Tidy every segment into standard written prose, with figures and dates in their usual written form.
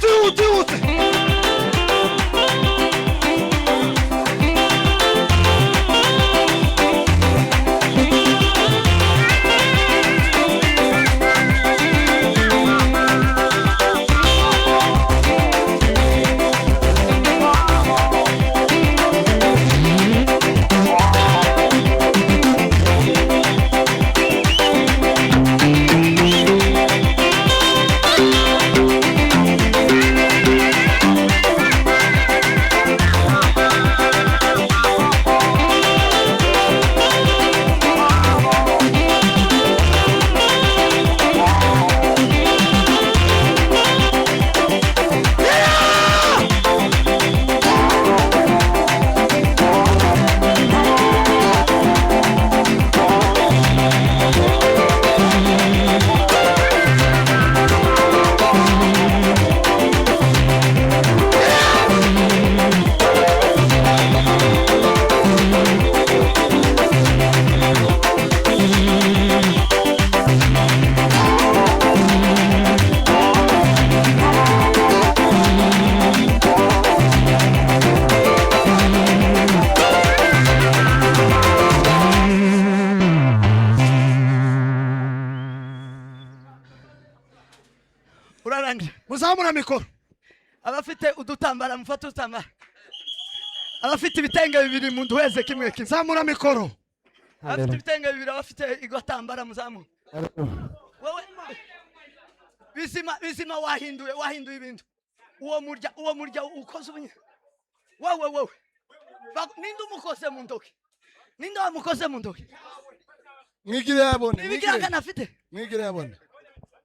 ihute. Muzamura mikoro. Abafite udutambara mufata utambara. Abafite ibitenge bibiri muntu wese kimwe kimwe. Zamura mikoro. Abafite ibitenge bibiri abafite igotambara muzamu. Wewe bizima wahinduye ibintu. Uwo murya ukoze ubunye. Wewe. Ninde umukose mu ntoki? Ninde wamukose mu ntoki? Mwigire yabone. Ibikira kana afite. Mwigire yabone.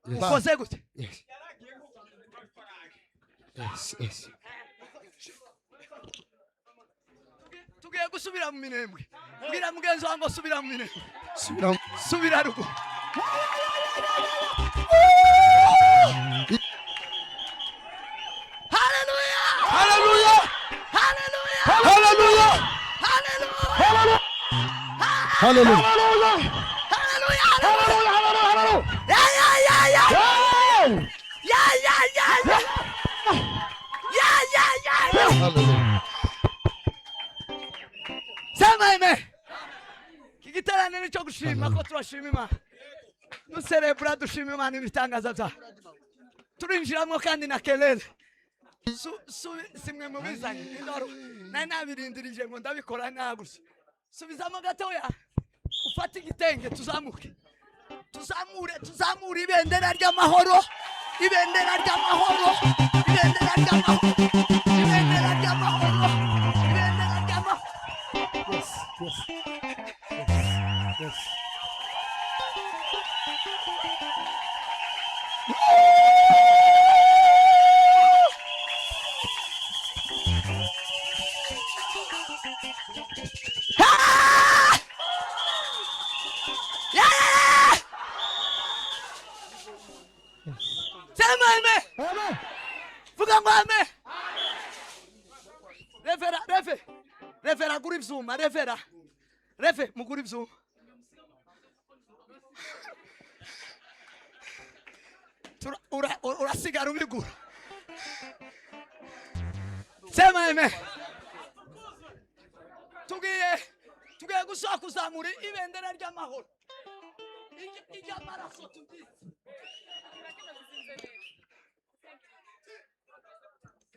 Ukoze gute? Yes. Tugiye gusubira mu minembwe. Mbwira mugenzi wangu subira mu minembwe. Subira rugo. Hallelujah. Sema amen. Kigiterane nico gushima ko turashima Imana. Nuserebra dushima Imana ibitangaza bya. Turinjiramo kandi na kelele. Simwe mubizanye indoro. Nabirindirije ngo ndabikora nagusa. Subizamo gatoya. Ufata igitenge tuzamuke. Tuzamure ibendera ry'amahoro. Yes. Amen. Vuga ngo amen. Revera guri byuma, Refe muguri byuma. Urasigara ubigura. Sema amen. Tugiye gushaka kuzamura ibendera ry'amahoro. Iry'amaraso tugize.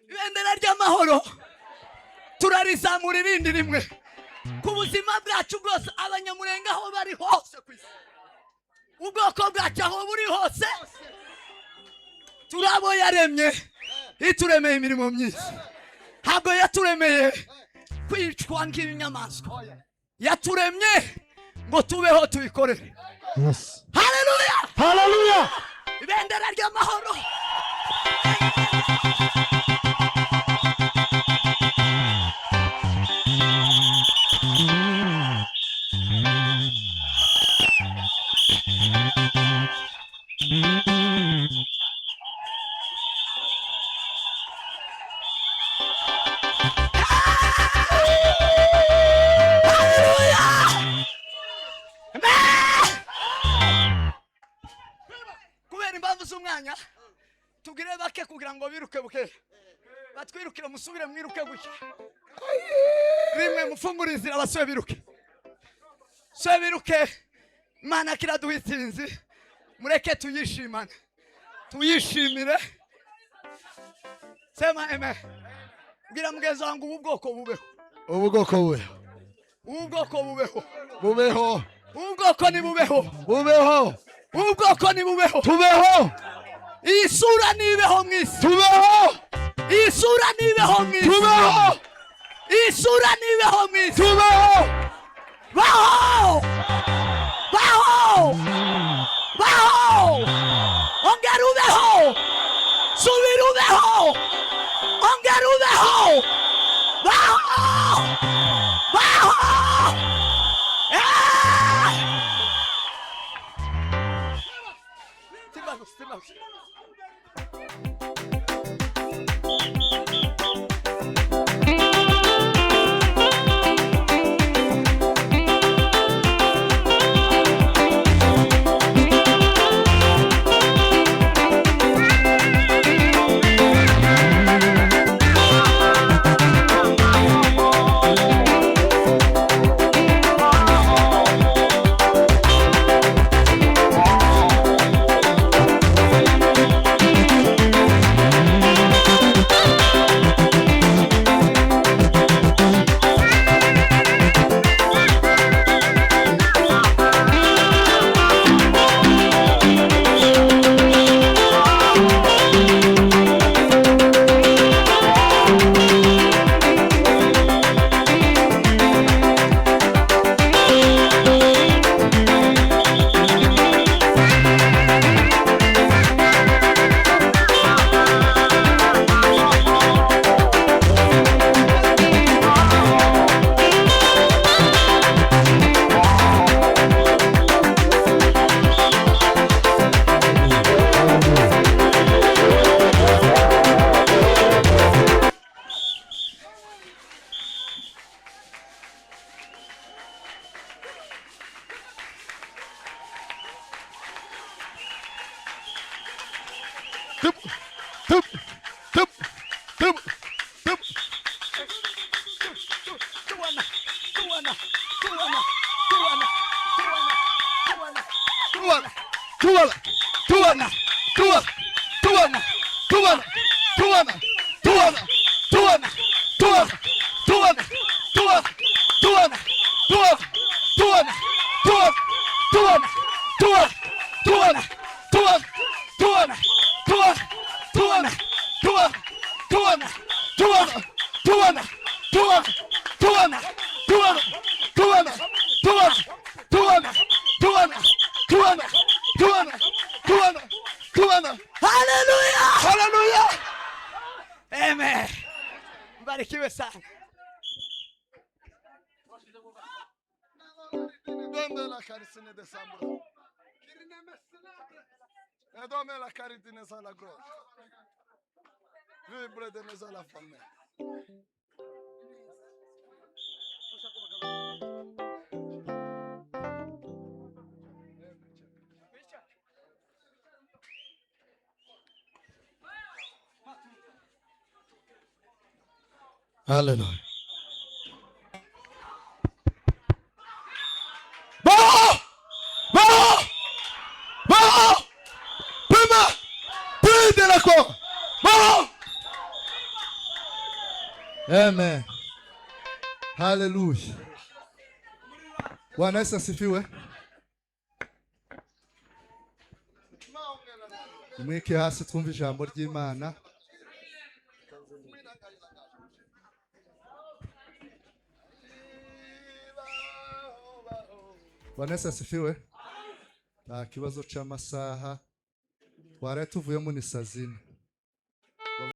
Ibendera ry'amahoro turarizamura irindi rimwe ku buzima bwacu bwose abanyamurenge aho bari hose kwisi ubwoko bwacu aho buri hose turabo yaremye ituremeye imirimo myiza ntabwo yaturemeye kwicwa nk'inyamaswa yaturemye ngo tubeho tubikorere. Yes. Hallelujah. Ibendera ry'amahoro. tugire bake kugira ngo biruke buke batwirukire musubire mwiruke gutya rimwe mufungura inzira baswe biruke so biruke Imana kiraduhitsinzi mureke tuyishimane tuyishimire sema amen bwira mugenzi wangu ubu bwoko bubeho ubwoko bubeho ubwoko bubeho bubeho ubwoko ni bubeho bubeho ubwoko ni bubeho tubeho isura nibeho mwisi tubeho isura nibeho mwisi tubeho isura nibeho mwisi tubeho baho baho baho ongera ubeho subira ubeho ongera ubeho baho baho Timbagus. Hallelujah. Amen. Mbarikiwe sana. Donde la carisine de Sambro. E dove la caritine sa la croce. Vibre de neza la fame. Hallelujah. Amen. Hallelujah. Bwana Yesu asifiwe. Mwike hasi twumve ijambo ry'Imana. Bwana Yesu asifiwe. Nta kibazo cy'amasaha. Twari tuvuyemo ni saa 4.